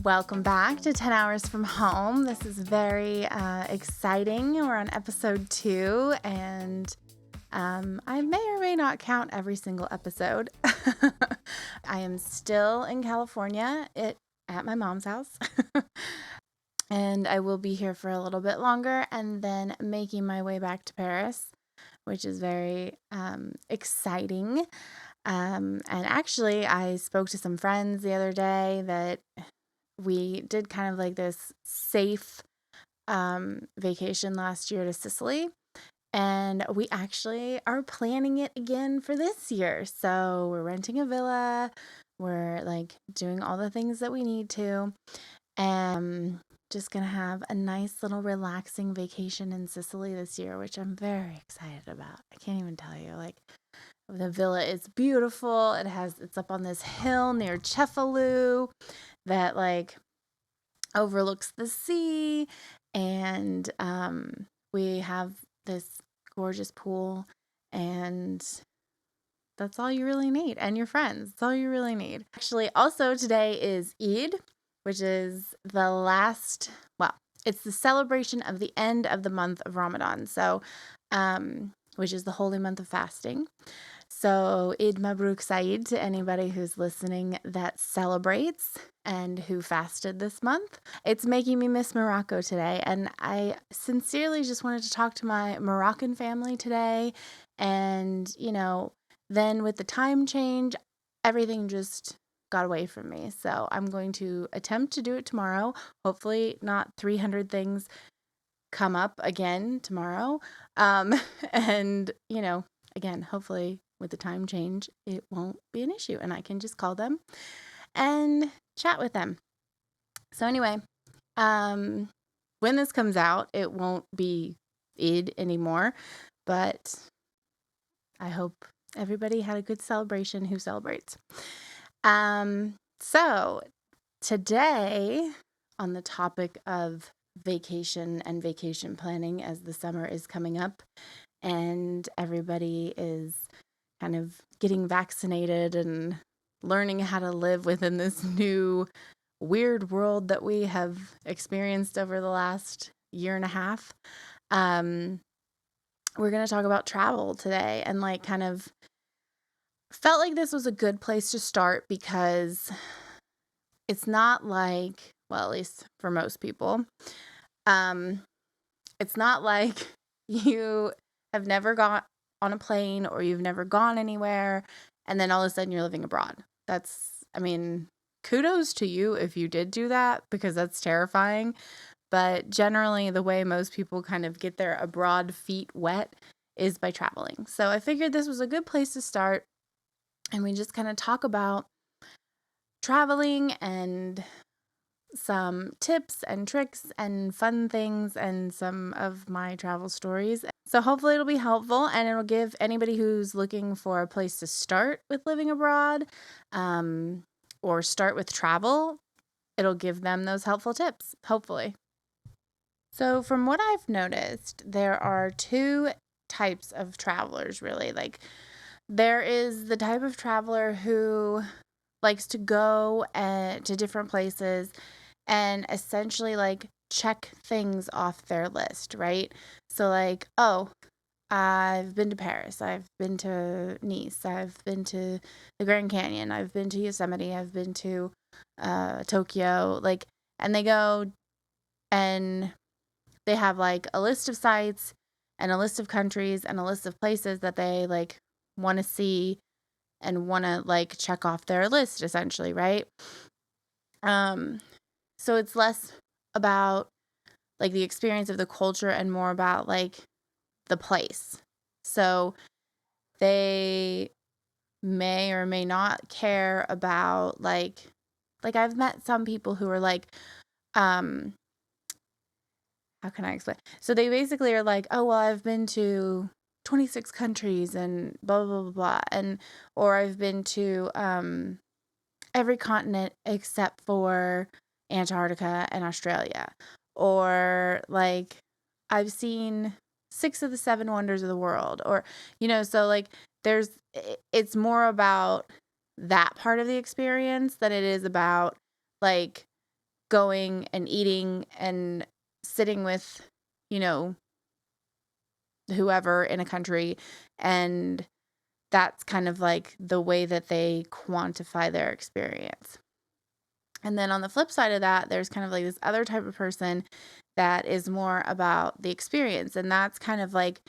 Welcome back to 10 Hours from Home. This is very exciting. We're on episode 2, and I may or may not count every single episode. I am still in California at my mom's house, and I will be here for a little bit longer and then making my way back to Paris, which is very exciting. And actually, I spoke to some friends the other day that we did kind of like this safe vacation last year to Sicily, and we actually are planning it again for this year. So we're renting a villa, we're like doing all the things that we need to, and just gonna have a nice little relaxing vacation in Sicily this year, which I'm very excited about. I can't even tell you, like, the villa is beautiful. It's up on this hill near Cefalù that like overlooks the sea, and we have this gorgeous pool, and that's all you really need, and your friends. That's all you really need. Actually, also today is Eid, which is it's the celebration of the end of the month of Ramadan, so which is the holy month of fasting. So Eid Mabruk Saeed to anybody who's listening that celebrates and who fasted this month. It's making me miss Morocco today, and I sincerely just wanted to talk to my Moroccan family today. And, then with the time change, everything just got away from me. So I'm going to attempt to do it tomorrow. Hopefully not 300 things come up again tomorrow. And, again, hopefully with the time change, it won't be an issue and I can just call them and chat with them. So anyway, when this comes out, it won't be Eid anymore, but I hope everybody had a good celebration who celebrates. So today, on the topic of vacation and vacation planning, as the summer is coming up and everybody is kind of getting vaccinated and learning how to live within this new weird world that we have experienced over the last year and a half. We're going to talk about travel today, and like kind of felt like this was a good place to start because it's not like, well, at least for most people, it's not like you have never got on a plane or you've never gone anywhere and then all of a sudden you're living abroad. Kudos to you if you did do that, because that's terrifying. But generally, the way most people kind of get their abroad feet wet is by traveling. So I figured this was a good place to start, and we just kind of talk about traveling and some tips and tricks and fun things and some of my travel stories. So hopefully it'll be helpful, and it'll give anybody who's looking for a place to start with living abroad, or start with travel, it'll give them those helpful tips, hopefully. So from what I've noticed, there are 2 types of travelers, really. Like, there is the type of traveler who likes to go to different places and essentially like check things off their list, right? So like, oh, I've been to Paris, I've been to Nice, I've been to the Grand Canyon, I've been to Yosemite, I've been to Tokyo, like, and they go and they have like a list of sites and a list of countries and a list of places that they like want to see and want to like check off their list, essentially, right? So it's less about like the experience of the culture and more about like the place. So they may or may not care about like I've met some people who are like, how can I explain? So they basically are like, oh, well, I've been to 26 countries and blah, blah, blah, blah. Or I've been to every continent except for Antarctica and Australia. Or like, I've seen 6 of the 7 wonders of the world. Or, so like it's more about that part of the experience than it is about like going and eating and sitting with, you know, whoever in a country, and that's kind of like the way that they quantify their experience. And then on the flip side of that, there's kind of like this other type of person that is more about the experience, and that's kind of like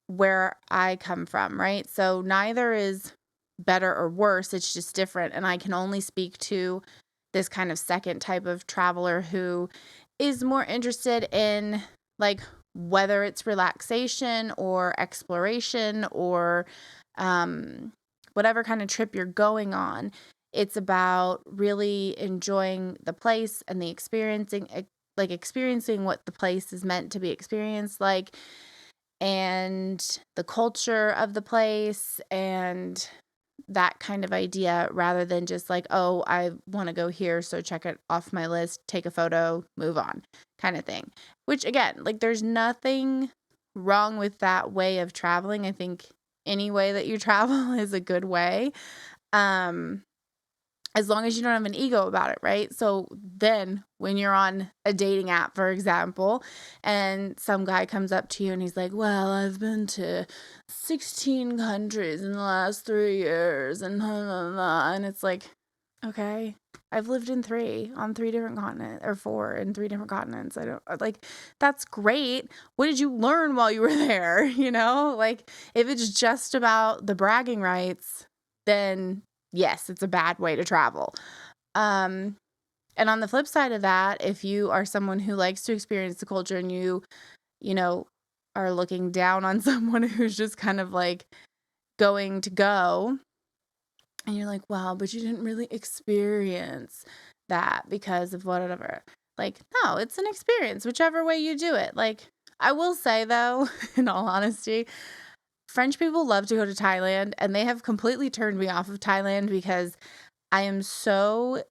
where I come from, right? So neither is better or worse, it's just different, and I can only speak to this kind of second type of traveler who is more interested in like whether it's relaxation or exploration or whatever kind of trip you're going on. It's about really enjoying the place and the experiencing what the place is meant to be experienced like, and the culture of the place and that kind of idea, rather than just like, oh, I want to go here, so check it off my list, take a photo, move on kind of thing. Which again, like there's nothing wrong with that way of traveling. I think any way that you travel is a good way. As long as you don't have an ego about it, right? So then when you're on a dating app, for example, and some guy comes up to you and he's like, well, I've been to 16 countries in the last 3 years and blah, blah, blah. And it's like, okay, I've lived in 3 on 3 different continents, or 4 in 3 different continents. I don't like, that's great. What did you learn while you were there? You know, like if it's just about the bragging rights, then yes, it's a bad way to travel. And on the flip side of that, if you are someone who likes to experience the culture and you know, are looking down on someone who's just kind of like going to go, and you're like, wow, but you didn't really experience that because of whatever. Like, no, it's an experience, whichever way you do it. Like, I will say though, in all honesty, French people love to go to Thailand, and they have completely turned me off of Thailand because I am so,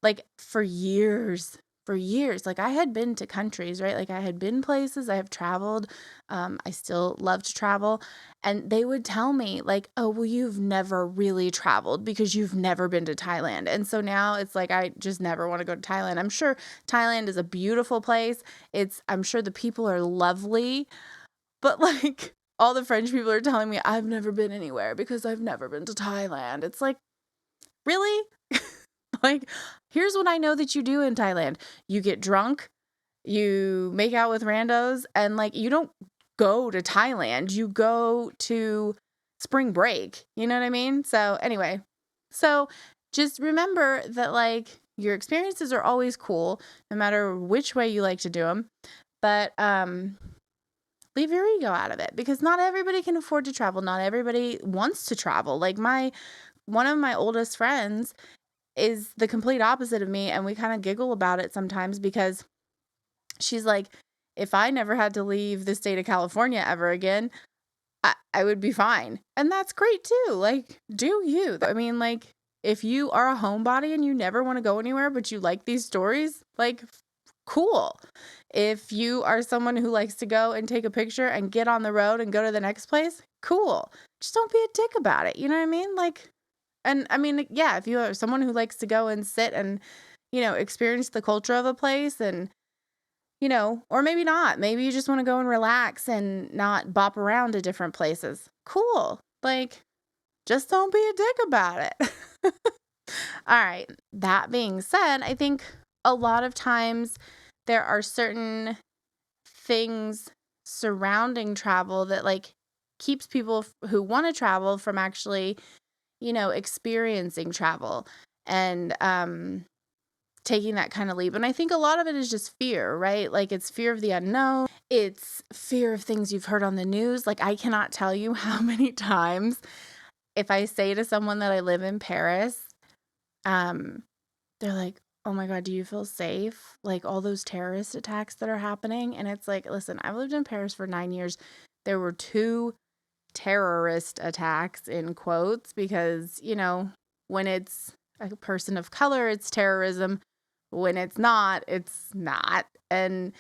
like, for years, like I had been to countries, right? Like I had been places, I have traveled. I still love to travel. And they would tell me like, oh, well, you've never really traveled because you've never been to Thailand. And so now it's like, I just never want to go to Thailand. I'm sure Thailand is a beautiful place. I'm sure the people are lovely, but like all the French people are telling me I've never been anywhere because I've never been to Thailand. It's like, really? Like, here's what I know that you do in Thailand. You get drunk, you make out with randos, and like, you don't go to Thailand. You go to spring break. You know what I mean? So anyway, so just remember that like your experiences are always cool, no matter which way you like to do them. But, leave your ego out of it, because not everybody can afford to travel. Not everybody wants to travel. Like one of my oldest friends is the complete opposite of me, and we kind of giggle about it sometimes because she's like, if I never had to leave the state of California ever again, I would be fine. And that's great too. Like, do you? I mean, like, if you are a homebody and you never want to go anywhere, but you like these stories, like, cool. If you are someone who likes to go and take a picture and get on the road and go to the next place, cool. Just don't be a dick about it. You know what I mean? Like, and I mean, yeah, if you are someone who likes to go and sit and, you know, experience the culture of a place and, you know, or maybe not, maybe you just want to go and relax and not bop around to different places. Cool. Like, just don't be a dick about it. All right. That being said, I think a lot of times there are certain things surrounding travel that like keeps people who want to travel from actually, you know, experiencing travel and taking that kind of leap. And I think a lot of it is just fear, right? Like it's fear of the unknown. It's fear of things you've heard on the news. Like I cannot tell you how many times if I say to someone that I live in Paris, they're like, oh my God, do you feel safe? Like all those terrorist attacks that are happening. And it's like, listen, I've lived in Paris for 9 years. There were 2 terrorist attacks in quotes because, you know, when it's a person of color, it's terrorism. When it's not, it's not. And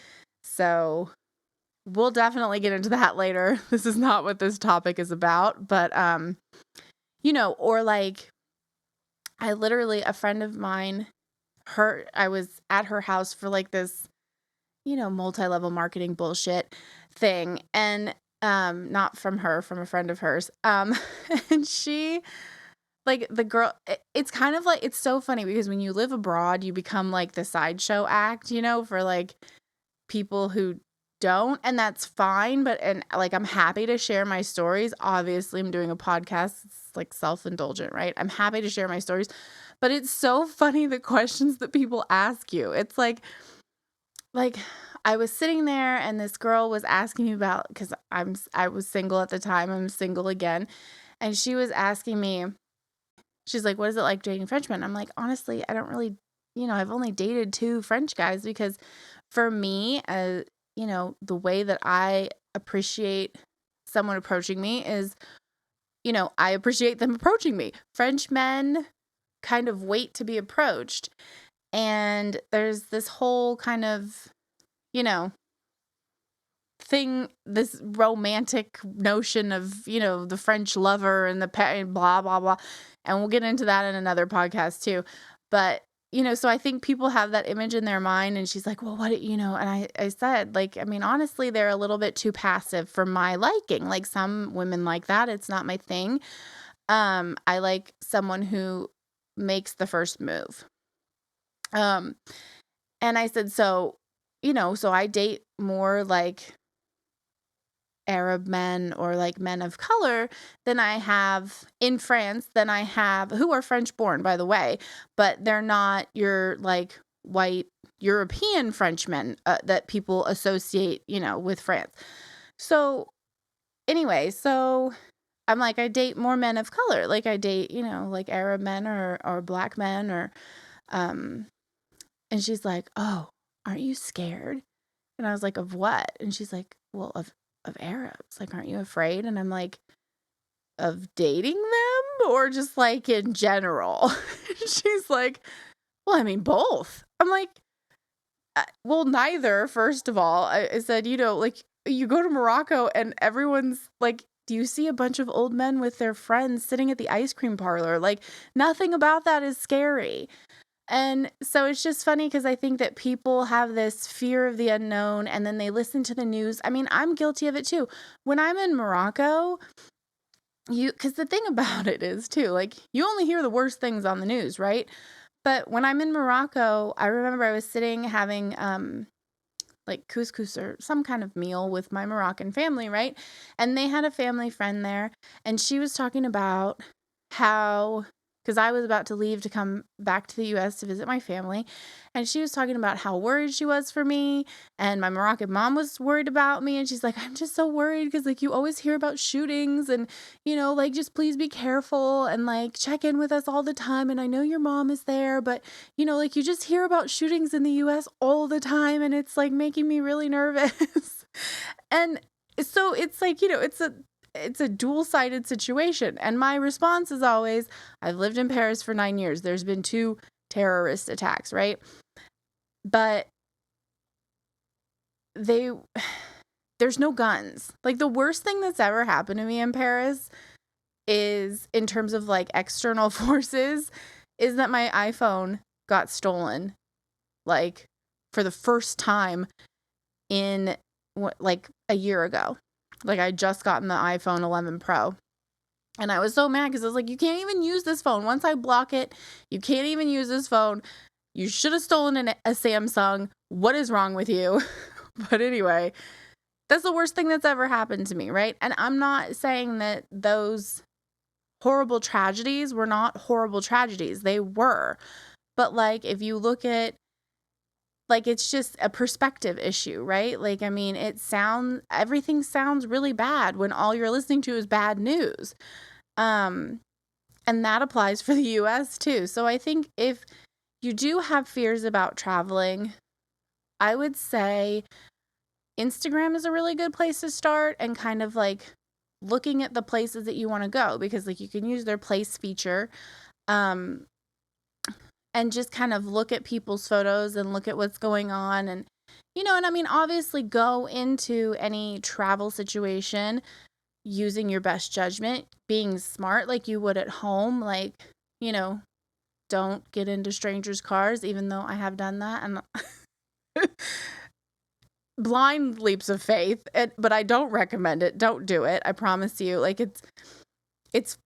so we'll definitely get into that later. This is not what this topic is about, but, you know, or like a friend of mine, I was at her house for like this, multi-level marketing bullshit thing. And not from her, from a friend of hers. And she, like, the girl, it's kind of like, it's so funny because when you live abroad, you become like the sideshow act, for like people who don't, and that's fine. But, and like, I'm happy to share my stories. Obviously, I'm doing a podcast. It's like self-indulgent, right? I'm happy to share my stories, but it's so funny the questions that people ask you. It's like I was sitting there and this girl was asking me about, because I was single at the time. I'm single again. And she was asking me, she's like, what is it like dating Frenchmen? I'm like, honestly, I don't really, I've only dated 2 French guys because for me, the way that I appreciate someone approaching me is, I appreciate them approaching me. French men kind of wait to be approached. And there's this whole kind of, thing, this romantic notion of, the French lover and blah, blah, blah. And we'll get into that in another podcast too. But, so I think people have that image in their mind, and she's like, well, what, and I said, like, I mean, honestly, they're a little bit too passive for my liking. Like, some women like that. It's not my thing. I like someone who makes the first move. And I said, so I date more like Arab men or like men of color than I have in France, who are French born, by the way, but they're not your like white European Frenchmen that people associate, with France. So anyway, I'm like, I date more men of color. Like I date, like Arab men or black men and she's like, oh, aren't you scared? And I was like, of what? And she's like, well, of Arabs. Like, aren't you afraid? And I'm like, of dating them or just like in general? She's like, well, I mean, both. I'm like, well, neither, first of all. I said, like you go to Morocco and everyone's like, do you see a bunch of old men with their friends sitting at the ice cream parlor? Like, nothing about that is scary. And so it's just funny because I think that people have this fear of the unknown and then they listen to the news. I mean, I'm guilty of it too. When I'm in Morocco, because the thing about it is too, like you only hear the worst things on the news, right? But when I'm in Morocco, I remember I was sitting having like couscous or some kind of meal with my Moroccan family, right? And they had a family friend there, and she was talking about how, because I was about to leave to come back to the US to visit my family, and she was talking about how worried she was for me, and my Moroccan mom was worried about me, and she's like, I'm just so worried because like you always hear about shootings and, like just please be careful and like check in with us all the time, and I know your mom is there, but like you just hear about shootings in the US all the time, and it's like making me really nervous. And so it's like, it's a dual-sided situation. And my response is always, I've lived in Paris for 9 years. There's been 2 terrorist attacks, right? But there's no guns. Like the worst thing that's ever happened to me in Paris is, in terms of like external forces, is that my iPhone got stolen, like for the first time in like a year ago. Like I just gotten the iPhone 11 Pro. And I was so mad because I was like, you can't even use this phone. Once I block it, you can't even use this phone. You should have stolen a Samsung. What is wrong with you? But anyway, that's the worst thing that's ever happened to me, right? And I'm not saying that those horrible tragedies were not horrible tragedies. They were. But like, if you look at, like, it's just a perspective issue, right? Like, I mean, everything sounds really bad when all you're listening to is bad news. And that applies for the US too. So I think if you do have fears about traveling, I would say Instagram is a really good place to start, and kind of like looking at the places that you want to go, because like you can use their place feature. And just kind of look at people's photos and look at what's going on. And, and I mean, obviously go into any travel situation using your best judgment, being smart like you would at home, like, don't get into strangers' cars, even though I have done that. And blind leaps of faith, but I don't recommend it. Don't do it. I promise you. Like it's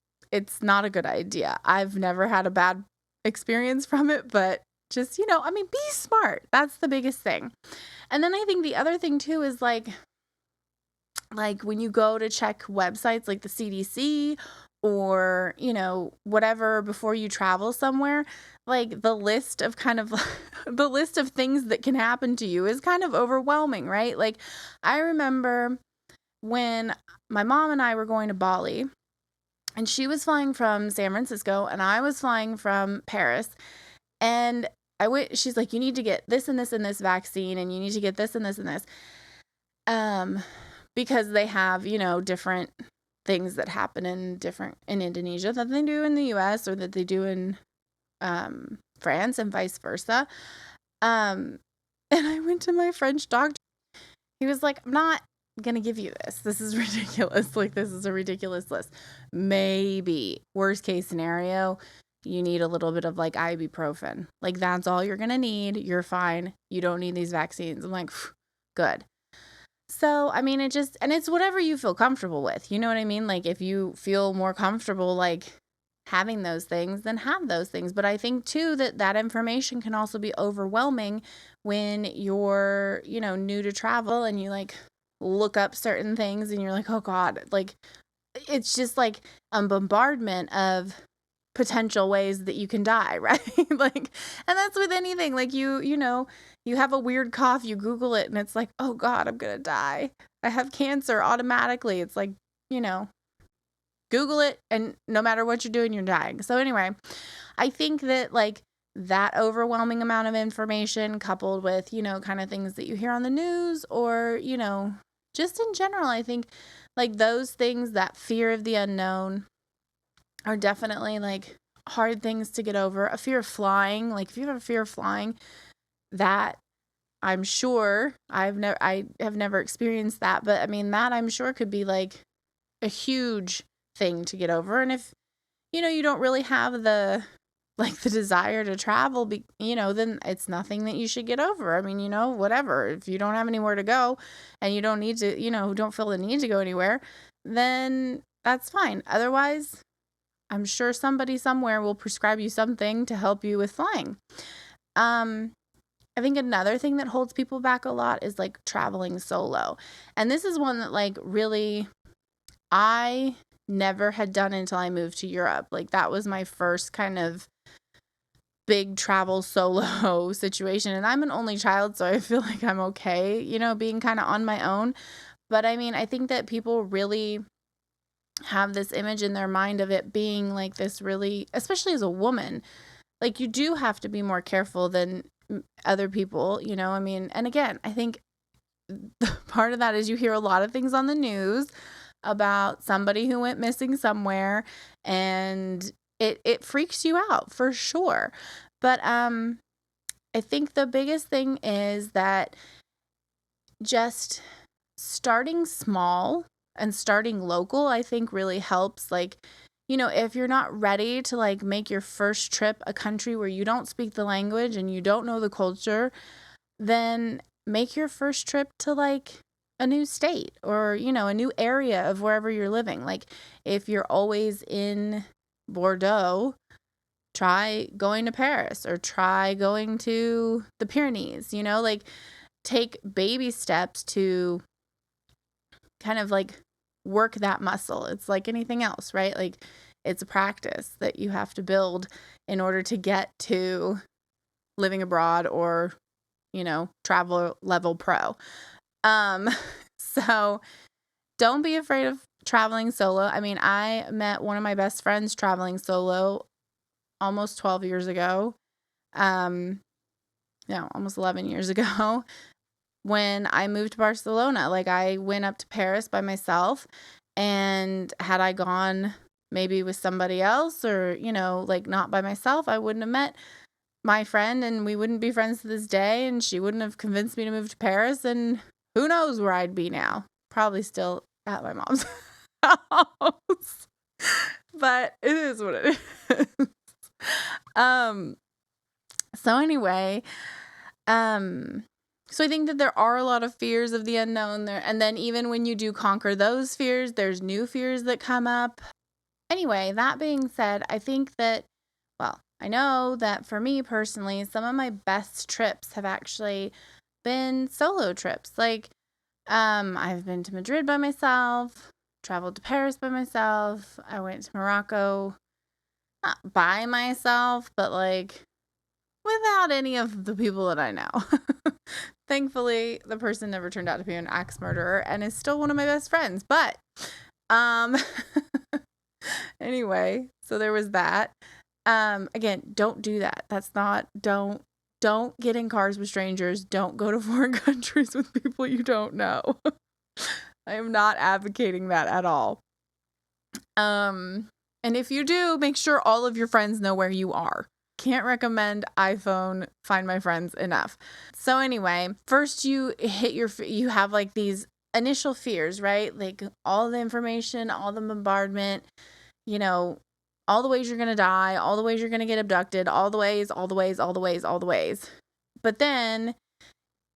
not a good idea. I've never had a bad experience from it, but just, I mean, be smart. That's the biggest thing. And then I think the other thing too is like when you go to check websites like the CDC or, whatever before you travel somewhere, like the list of the list of things that can happen to you is kind of overwhelming, right? Like I remember when my mom and I were going to Bali, and she was flying from San Francisco and I was flying from Paris, and she's like, you need to get this and this and this vaccine, and you need to get this and this and this. Because they have, different things that happen in Indonesia that they do in the US or that they do in France and vice versa. And I went to my French doctor. He was like, I'm not going to give you this. This is ridiculous. Like, this is a ridiculous list. Maybe worst case scenario, you need a little bit of like ibuprofen. Like, that's all you're going to need. You're fine. You don't need these vaccines. I'm like, good. So, I mean, and it's whatever you feel comfortable with. You know what I mean? Like, if you feel more comfortable, like, having those things, then have those things. But I think, too, that information can also be overwhelming when you're, new to travel and you, like, look up certain things and you're like, oh, God. Like, it's just, like, a bombardment of potential ways that you can die, right? Like, and that's with anything. Like, you have a weird cough, you Google it, and it's like, oh God, I'm gonna die. I have cancer automatically. It's like, Google it, and no matter what you're doing, you're dying. So anyway, I think that like that overwhelming amount of information coupled with, kind of things that you hear on the news or, just in general, I think like those things, that fear of the unknown, are definitely like hard things to get over. A fear of flying, like if you have a fear of flying, that I'm sure I have never experienced that, but I mean that I'm sure could be like a huge thing to get over. And if you don't really have the desire to travel, then it's nothing that you should get over. I mean, whatever. If you don't have anywhere to go and you don't need to, don't feel the need to go anywhere, then that's fine. Otherwise, I'm sure somebody somewhere will prescribe you something to help you with flying. I think another thing that holds people back a lot is like traveling solo. And this is one that like really I never had done until I moved to Europe. Like that was my first kind of big travel solo situation. And I'm an only child, so I feel like I'm okay, being kind of on my own. But I mean, I think that people really have this image in their mind of it being like this really, especially as a woman, like you do have to be more careful than other people, I mean, and again, I think part of that is you hear a lot of things on the news about somebody who went missing somewhere, and it freaks you out for sure. But I think the biggest thing is that just starting small and starting local, I think really helps. Like, if you're not ready to like make your first trip a country where you don't speak the language and you don't know the culture, then make your first trip to like a new state or, a new area of wherever you're living. Like if you're always in Bordeaux, try going to Paris or try going to the Pyrenees, like take baby steps to kind of like work that muscle. It's like anything else, right? Like it's a practice that you have to build in order to get to living abroad or, travel level pro. So don't be afraid of traveling solo. I mean, I met one of my best friends traveling solo almost 12 years ago. No, almost 11 years ago. When I moved to Barcelona, like I went up to Paris by myself, and had I gone maybe with somebody else or, like not by myself, I wouldn't have met my friend and we wouldn't be friends to this day, and she wouldn't have convinced me to move to Paris, and who knows where I'd be now. Probably still at my mom's house. But it is what it is. Um, so anyway, so I think that there are a lot of fears of the unknown there. And then even when you do conquer those fears, there's new fears that come up. Anyway, that being said, I think that, well, I know that for me personally, some of my best trips have actually been solo trips. Like, I've been to Madrid by myself, traveled to Paris by myself. I went to Morocco, not by myself, but like without any of the people that I know. Thankfully, the person never turned out to be an axe murderer and is still one of my best friends. But, um, anyway, so there was that. Again, don't do that. Don't get in cars with strangers. Don't go to foreign countries with people you don't know. I am not advocating that at all. And if you do, make sure all of your friends know where you are. Can't recommend iPhone Find My Friends enough. So anyway, first you have like these initial fears, right? Like all the information, all the bombardment, all the ways you're going to die, all the ways you're going to get abducted, all the ways. But then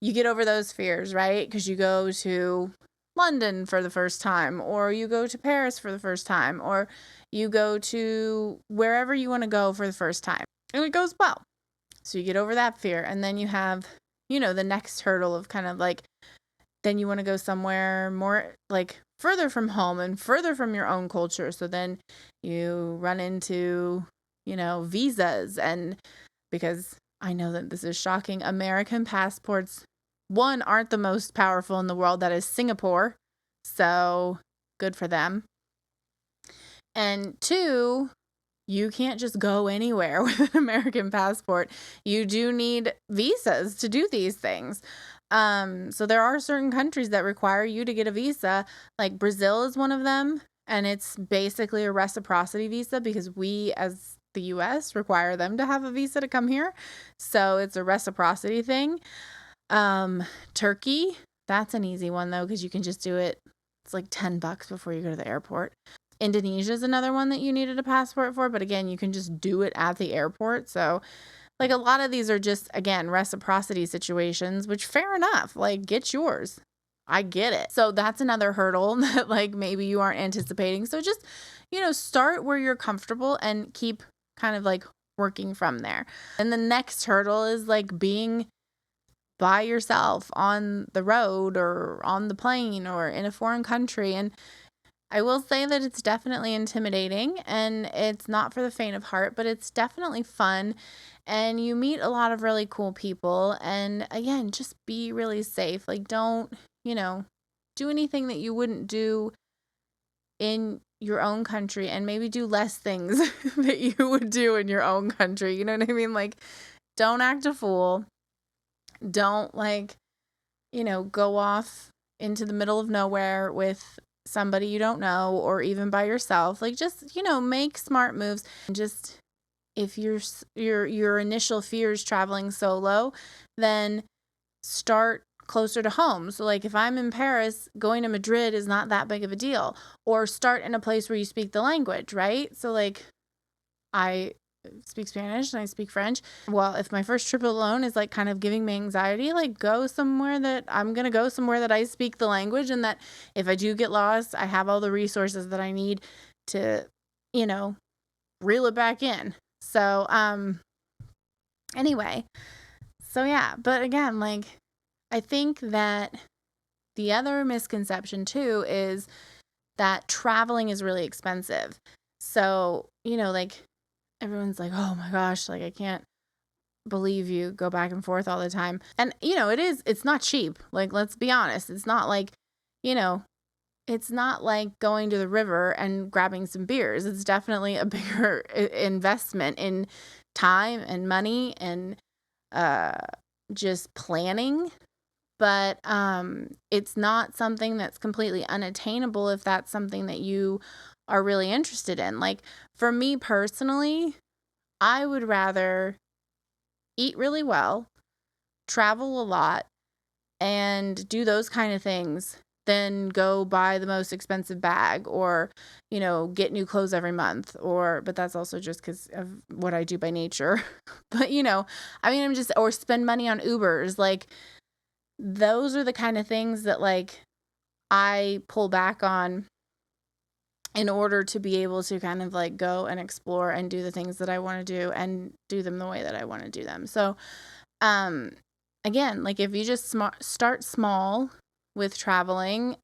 you get over those fears, right? Because you go to London for the first time, or you go to Paris for the first time, or you go to wherever you want to go for the first time. And it goes well. So you get over that fear. And then you have, the next hurdle of kind of like, then you want to go somewhere more like further from home and further from your own culture. So then you run into, visas. And because I know that this is shocking, American passports, one, aren't the most powerful in the world. That is Singapore. So good for them. And two, you can't just go anywhere with an American passport. You do need visas to do these things. So there are certain countries that require you to get a visa. Like Brazil is one of them. And it's basically a reciprocity visa because we as the US require them to have a visa to come here. So it's a reciprocity thing. Turkey, that's an easy one though, because you can just do it. It's like $10 before you go to the airport. Indonesia is another one that you needed a passport for, but again, you can just do it at the airport. So like a lot of these are just, again, reciprocity situations, which fair enough, like get yours. I get it. So that's another hurdle that like maybe you aren't anticipating. So just, start where you're comfortable and keep kind of like working from there. And the next hurdle is like being by yourself on the road or on the plane or in a foreign country. And I will say that it's definitely intimidating and it's not for the faint of heart, but it's definitely fun. And you meet a lot of really cool people. And again, just be really safe. Like, don't, do anything that you wouldn't do in your own country and maybe do less things that you would do in your own country. You know what I mean? Like, don't act a fool. Don't go off into the middle of nowhere with somebody you don't know or even by yourself. Like just, make smart moves. And just if your initial fears traveling solo, then start closer to home. So like if I'm in Paris, going to Madrid is not that big of a deal. Or start in a place where you speak the language, right? So like I speak Spanish and I speak French. Well, if my first trip alone is like kind of giving me anxiety, like go somewhere that I speak the language, and that if I do get lost, I have all the resources that I need to, reel it back in. So, anyway, so yeah, but again, like I think that the other misconception too is that traveling is really expensive. So, like everyone's like, oh my gosh, like I can't believe you go back and forth all the time. And, it's not cheap. Like, let's be honest. It's not like, it's not like going to the river and grabbing some beers. It's definitely a bigger investment in time and money and just planning. But it's not something that's completely unattainable if that's something that you are really interested in. Like for me personally, I would rather eat really well, travel a lot, and do those kind of things then go buy the most expensive bag or, get new clothes every month but that's also just because of what I do by nature. But, or spend money on Ubers. Like, those are the kind of things that, like, I pull back on in order to be able to kind of like go and explore and do the things that I want to do and do them the way that I want to do them. So, again, like if you just start small with traveling,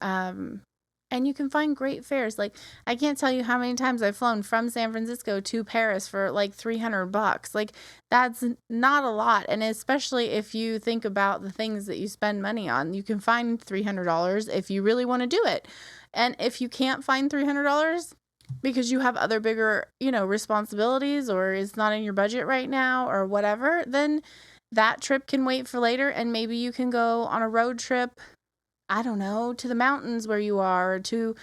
and you can find great fares. Like, I can't tell you how many times I've flown from San Francisco to Paris for like $300. Like, that's not a lot. And especially if you think about the things that you spend money on, you can find $300 if you really want to do it. And if you can't find $300 because you have other bigger, responsibilities, or it's not in your budget right now or whatever, then that trip can wait for later. And maybe you can go on a road trip, I don't know, to the mountains where you are, or to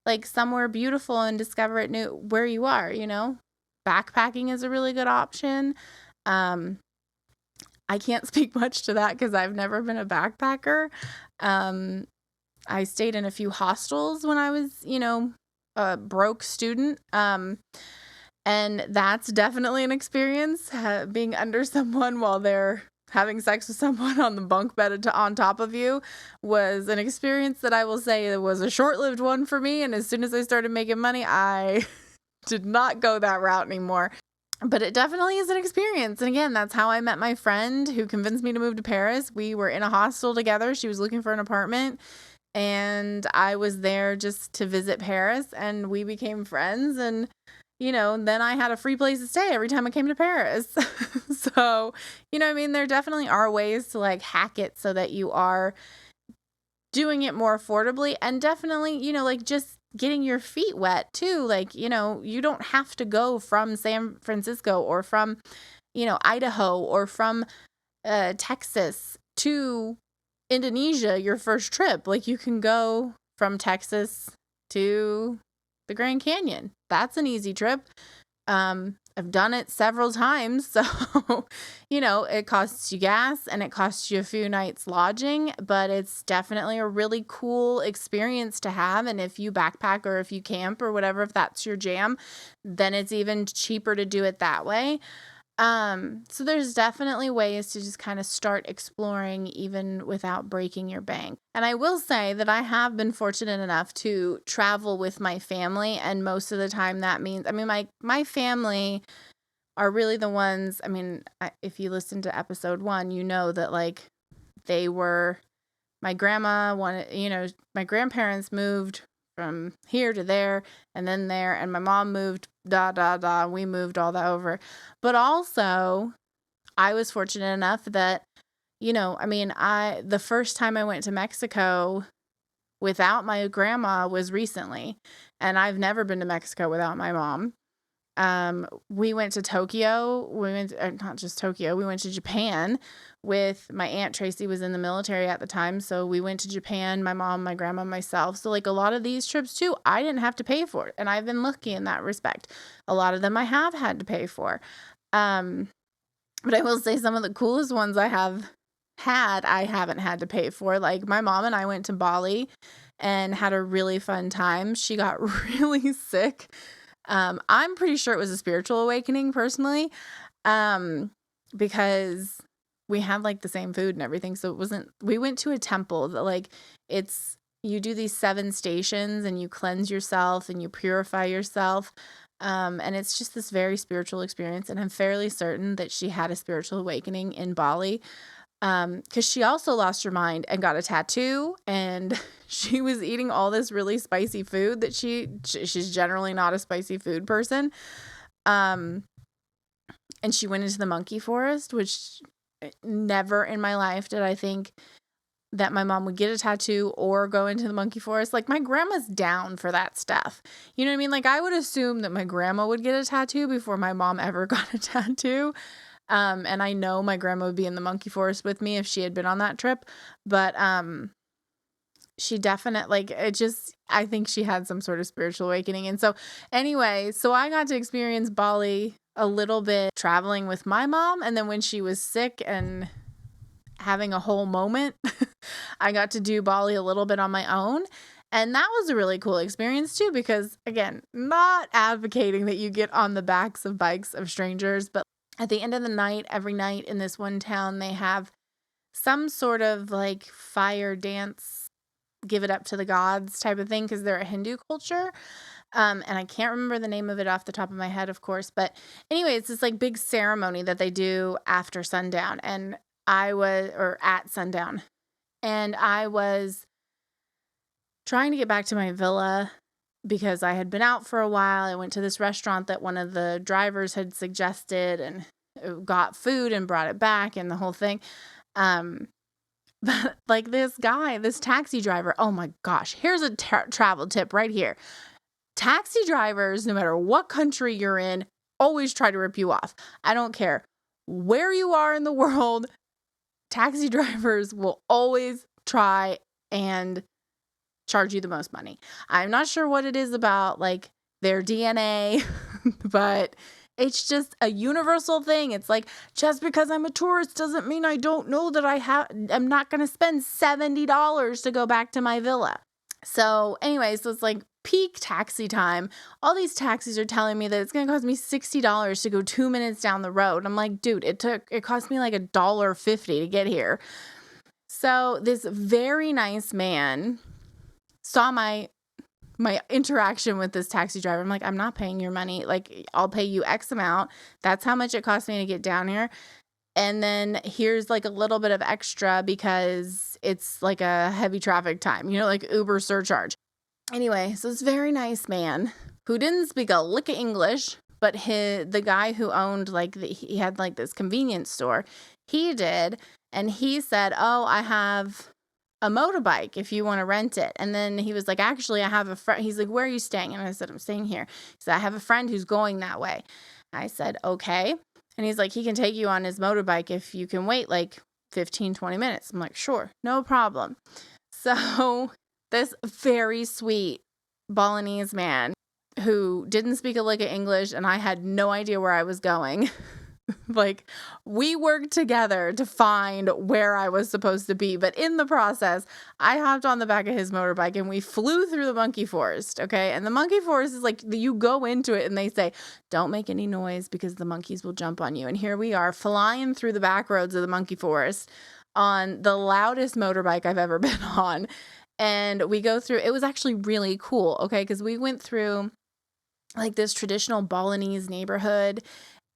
like somewhere beautiful and discover it new where you are, Backpacking is a really good option. I can't speak much to that because I've never been a backpacker. I stayed in a few hostels when I was, a broke student. And that's definitely an experience, being under someone while they're having sex with someone on the bunk bed on top of you was an experience that I will say it was a short-lived one for me. And as soon as I started making money, I did not go that route anymore. But it definitely is an experience. And again, that's how I met my friend who convinced me to move to Paris. We were in a hostel together. She was looking for an apartment, and I was there just to visit Paris, and we became friends. And then I had a free place to stay every time I came to Paris. So, there definitely are ways to like hack it so that you are doing it more affordably, and definitely, like just getting your feet wet too. Like, you don't have to go from San Francisco or from, Idaho or from Texas to Indonesia your first trip. Like, you can go from Texas to the Grand Canyon. That's an easy trip. I've done it several times. So, it costs you gas and it costs you a few nights lodging, but it's definitely a really cool experience to have. And if you backpack or if you camp or whatever, if that's your jam, then it's even cheaper to do it that way. So there's definitely ways to just kind of start exploring even without breaking your bank. And I will say that I have been fortunate enough to travel with my family. And most of the time that means, my family are really the ones, if you listen to episode 1, you know that like they were, my grandma wanted, my grandparents moved from here to there and then there, and my mom moved, we moved all that over. But also, I was fortunate enough that, the first time I went to Mexico without my grandma was recently, and I've never been to Mexico without my mom. We went to Tokyo. Not just Tokyo, we went to Japan with my Aunt Tracy was in the military at the time. So we went to Japan, my mom, my grandma, myself. So like a lot of these trips too, I didn't have to pay for it. And I've been lucky in that respect. A lot of them I have had to pay for. But I will say some of the coolest ones I haven't had to pay for. Like my mom and I went to Bali and had a really fun time. She got really sick. I'm pretty sure it was a spiritual awakening personally, because we had like the same food and everything. So we went to a temple that like you do these 7 stations and you cleanse yourself and you purify yourself. And it's just this very spiritual experience. And I'm fairly certain that she had a spiritual awakening in Bali. Because she also lost her mind and got a tattoo, and she was eating all this really spicy food that she's generally not a spicy food person. And she went into the monkey forest, which never in my life did I think that my mom would get a tattoo or go into the monkey forest. Like, my grandma's down for that stuff. You know what I mean? Like, I would assume that my grandma would get a tattoo before my mom ever got a tattoo. And I know my grandma would be in the monkey forest with me if she had been on that trip, but, she definitely, I think she had some sort of spiritual awakening. And so anyway, I got to experience Bali a little bit traveling with my mom. And then when she was sick and having a whole moment, I got to do Bali a little bit on my own. And that was a really cool experience too, because again, not advocating that you get on the backs of bikes of strangers, but at the end of the night, every night in this one town, they have some sort of like fire dance, give it up to the gods type of thing, because they're a Hindu culture. And I can't remember the name of it off the top of my head, of course. But anyway, it's this like big ceremony that they do after sundown. And at sundown. And I was trying to get back to my villa because I had been out for a while. I went to this restaurant that one of the drivers had suggested and got food and brought it back and the whole thing. But like this taxi driver, oh my gosh, here's a travel tip right here. Taxi drivers, no matter what country you're in, always try to rip you off. I don't care where you are in the world. Taxi drivers will always try and charge you the most money. I'm not sure what it is about like their DNA, but it's just a universal thing. It's like, just because I'm a tourist doesn't mean I don't know that I'm not going to spend $70 to go back to my villa. So anyways, so it's like peak taxi time. All these taxis are telling me that it's going to cost me $60 to go 2 minutes down the road. I'm like, dude, it cost me like $1.50 to get here. So this very nice man saw my interaction with this taxi driver. I'm like, I'm not paying your money. Like, I'll pay you X amount. That's how much it cost me to get down here. And then here's like a little bit of extra because it's like a heavy traffic time, like Uber surcharge. Anyway, so this very nice man who didn't speak a lick of English, but the guy who owned he had like this convenience store, he did. And he said, oh, I have a motorbike if you want to rent it. And then he was like, actually, I have a friend. He's like, where are you staying? And I said, I'm staying here. He said, I have a friend who's going that way. I said, okay. And he's like, he can take you on his motorbike if you can wait like 15, 20 minutes. I'm like, sure, no problem. So this very sweet Balinese man who didn't speak a lick of English and I had no idea where I was going. Like, we worked together to find where I was supposed to be. But in the process, I hopped on the back of his motorbike and we flew through the monkey forest. Okay. And the monkey forest is like, you go into it and they say, don't make any noise because the monkeys will jump on you. And here we are flying through the back roads of the monkey forest on the loudest motorbike I've ever been on. And we go through, it was actually really cool. Okay. Because we went through like this traditional Balinese neighborhood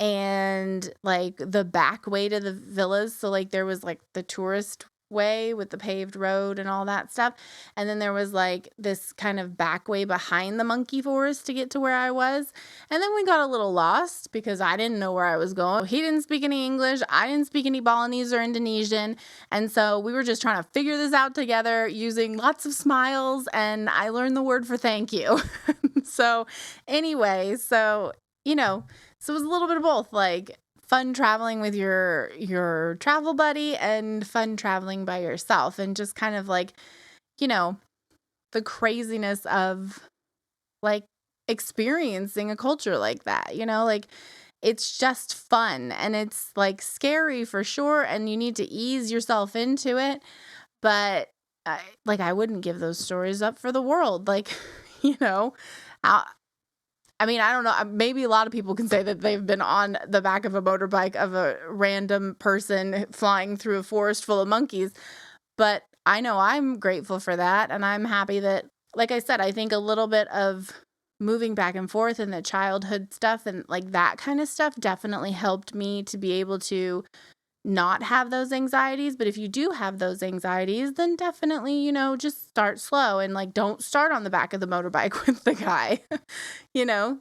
and like the back way to the villas. So like there was like the tourist way with the paved road and all that stuff. And then there was like this kind of back way behind the monkey forest to get to where I was. And then we got a little lost because I didn't know where I was going. He didn't speak any English. I didn't speak any Balinese or Indonesian. And so we were just trying to figure this out together using lots of smiles. And I learned the word for thank you. So anyway, so it was a little bit of both, like fun traveling with your travel buddy and fun traveling by yourself, and just kind of like, the craziness of like experiencing a culture like that, like it's just fun and it's like scary for sure. And you need to ease yourself into it. But I wouldn't give those stories up for the world. Like, I don't know. Maybe a lot of people can say that they've been on the back of a motorbike of a random person flying through a forest full of monkeys. But I know I'm grateful for that. And I'm happy that, like I said, I think a little bit of moving back and forth and the childhood stuff and like that kind of stuff definitely helped me to be able to not have those anxieties. But if you do have those anxieties, then definitely, just start slow and like don't start on the back of the motorbike with the guy.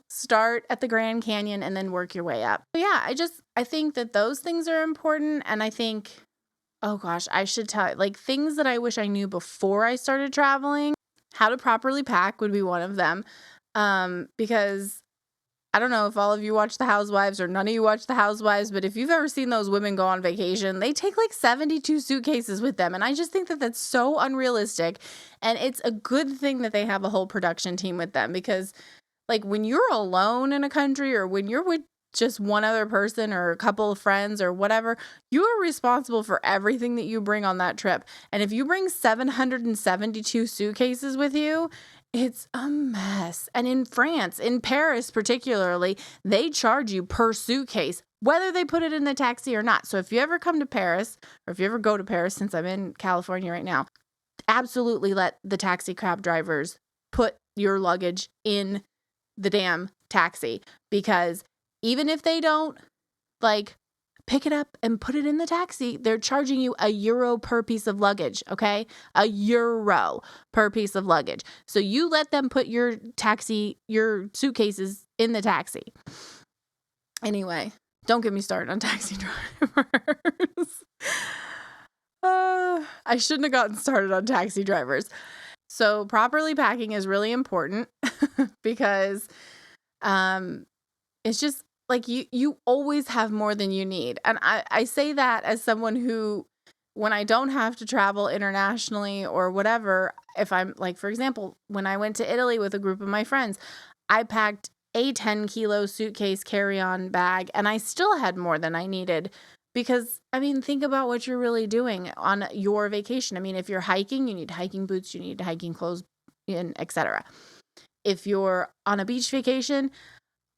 Start at the Grand Canyon and then work your way up. But yeah, I think that those things are important. And I think, oh gosh, I should tell like things that I wish I knew before I started traveling. How to properly pack would be one of them. Because I don't know if all of you watch The Housewives or none of you watch The Housewives, but if you've ever seen those women go on vacation, they take like 72 suitcases with them. And I just think that that's so unrealistic. And it's a good thing that they have a whole production team with them, because like when you're alone in a country or when you're with just one other person or a couple of friends or whatever, you are responsible for everything that you bring on that trip. And if you bring 772 suitcases with you, it's a mess. And in France, in Paris particularly, they charge you per suitcase, whether they put it in the taxi or not. So if you ever come to Paris, or if you ever go to Paris, since I'm in California right now, absolutely let the taxi cab drivers put your luggage in the damn taxi, because even if they don't like pick it up and put it in the taxi, they're charging you €1 per piece of luggage. Okay. €1 per piece of luggage. So you let them put your suitcases in the taxi. Anyway, don't get me started on taxi drivers. I shouldn't have gotten started on taxi drivers. So properly packing is really important because it's just like you always have more than you need. And I say that as someone who, when I don't have to travel internationally or whatever, if I'm like, for example, when I went to Italy with a group of my friends, I packed a 10-kilo suitcase carry-on bag and I still had more than I needed. Because, I mean, think about what you're really doing on your vacation. I mean, if you're hiking, you need hiking boots, you need hiking clothes, and etc. If you're on a beach vacation,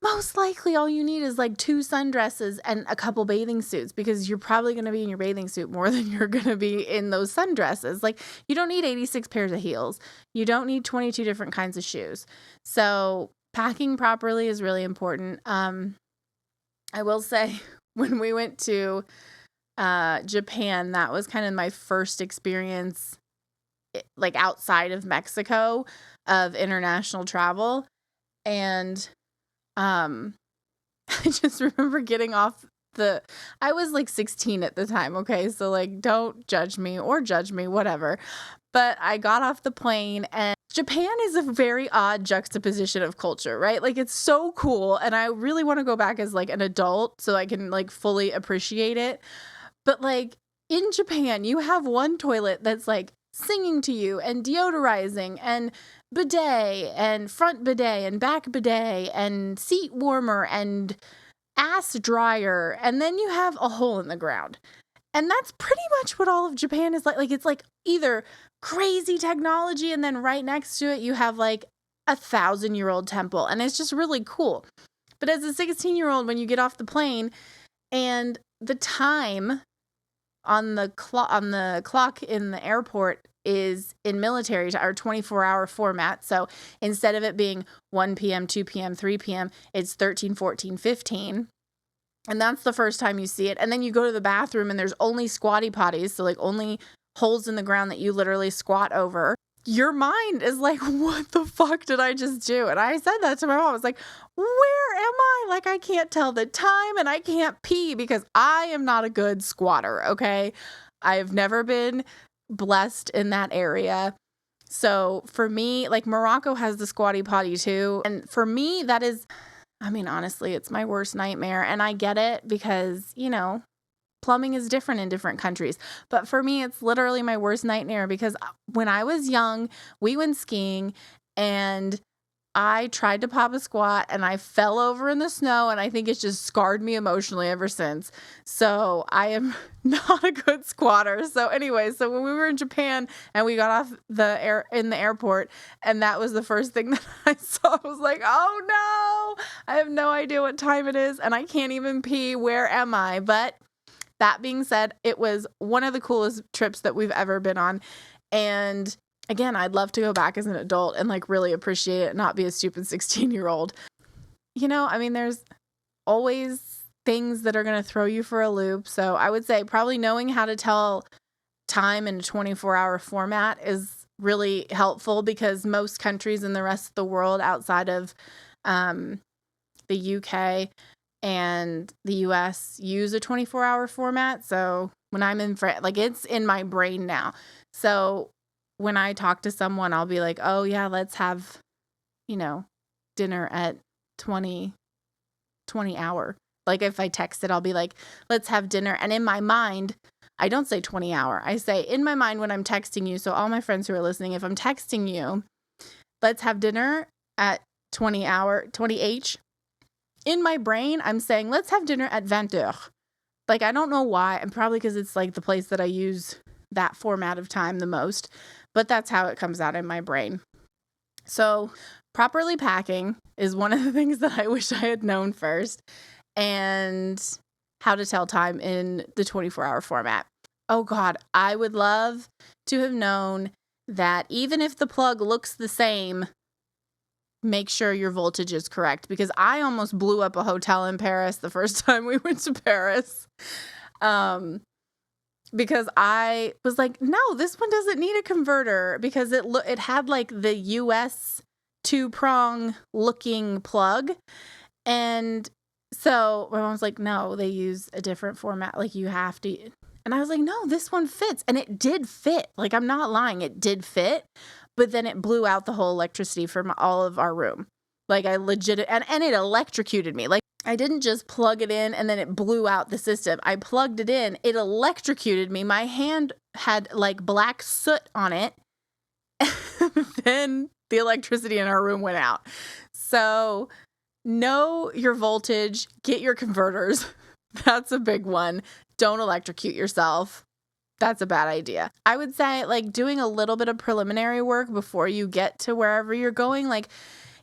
most likely all you need is like 2 sundresses and a couple bathing suits, because you're probably going to be in your bathing suit more than you're going to be in those sundresses. Like, you don't need 86 pairs of heels. You don't need 22 different kinds of shoes. So packing properly is really important. I will say, when we went to Japan, that was kind of my first experience, like outside of Mexico, of international travel. And I just remember getting off I was like 16 at the time. Okay. So like, don't judge me or judge me, whatever. But I got off the plane, and Japan is a very odd juxtaposition of culture, right? Like, it's so cool. And I really want to go back as like an adult so I can like fully appreciate it. But like, in Japan, you have one toilet that's like singing to you and deodorizing and bidet and front bidet and back bidet and seat warmer and ass dryer. And then you have a hole in the ground. And that's pretty much what all of Japan is like. Like, it's like either crazy technology, and then right next to it, you have like 1,000-year-old temple. And it's just really cool. But as a 16-year-old, when you get off the plane and the time on the clock in the airport is in military or 24-hour format. So instead of it being 1 p.m., 2 p.m., 3 p.m., it's 13, 14, 15. And that's the first time you see it. And then you go to the bathroom and there's only squatty potties. So like only holes in the ground that you literally squat over. Your mind is like, what the fuck did I just do? And I said that to my mom. I was like, where am I? Like, I can't tell the time and I can't pee because I am not a good squatter. Okay. I've never been blessed in that area. So for me, like, Morocco has the squatty potty too. And for me, that is, I mean, honestly, it's my worst nightmare. And I get it because, you know, plumbing is different in different countries. But for me, it's literally my worst nightmare because when I was young, we went skiing and I tried to pop a squat and I fell over in the snow, and I think it's just scarred me emotionally ever since. So I am not a good squatter. So anyway, so when we were in Japan and we got off in the airport, and that was the first thing that I saw, I was like, oh no, I have no idea what time it is and I can't even pee. Where am I? But that being said, it was one of the coolest trips that we've ever been on. And again, I'd love to go back as an adult and like really appreciate it and not be a stupid 16-year-old. You know, I mean, there's always things that are going to throw you for a loop. So I would say probably knowing how to tell time in a 24-hour format is really helpful, because most countries in the rest of the world outside of the UK and the US use a 24-hour format. So when I'm in France, like, it's in my brain now. So when I talk to someone, I'll be like, oh yeah, let's have, you know, dinner at 20 hour. Like, if I text it, I'll be like, let's have dinner. And in my mind, I don't say 20 hour. I say in my mind when I'm texting you. So all my friends who are listening, if I'm texting you, let's have dinner at 20 H. in my brain, I'm saying, let's have dinner at 20h. Like, I don't know why. And probably because it's like the place that I use that format of time the most. But that's how it comes out in my brain. So properly packing is one of the things that I wish I had known first. And how to tell time in the 24-hour format. Oh God, I would love to have known that even if the plug looks the same, make sure your voltage is correct, because I almost blew up a hotel in Paris the first time we went to Paris. Because I was like, no, this one doesn't need a converter, because it had like the US 2-prong looking plug. And so my mom was like, no, they use a different format. Like, you have to. And I was like, no, this one fits. And it did fit. Like, I'm not lying. It did fit. But then it blew out the whole electricity from all of our room. Like, I legit, and it electrocuted me. Like, I didn't just plug it in and then it blew out the system. I plugged it in. It electrocuted me. My hand had like black soot on it. Then the electricity in our room went out. So know your voltage, get your converters. That's a big one. Don't electrocute yourself. That's a bad idea. I would say, like, doing a little bit of preliminary work before you get to wherever you're going. Like,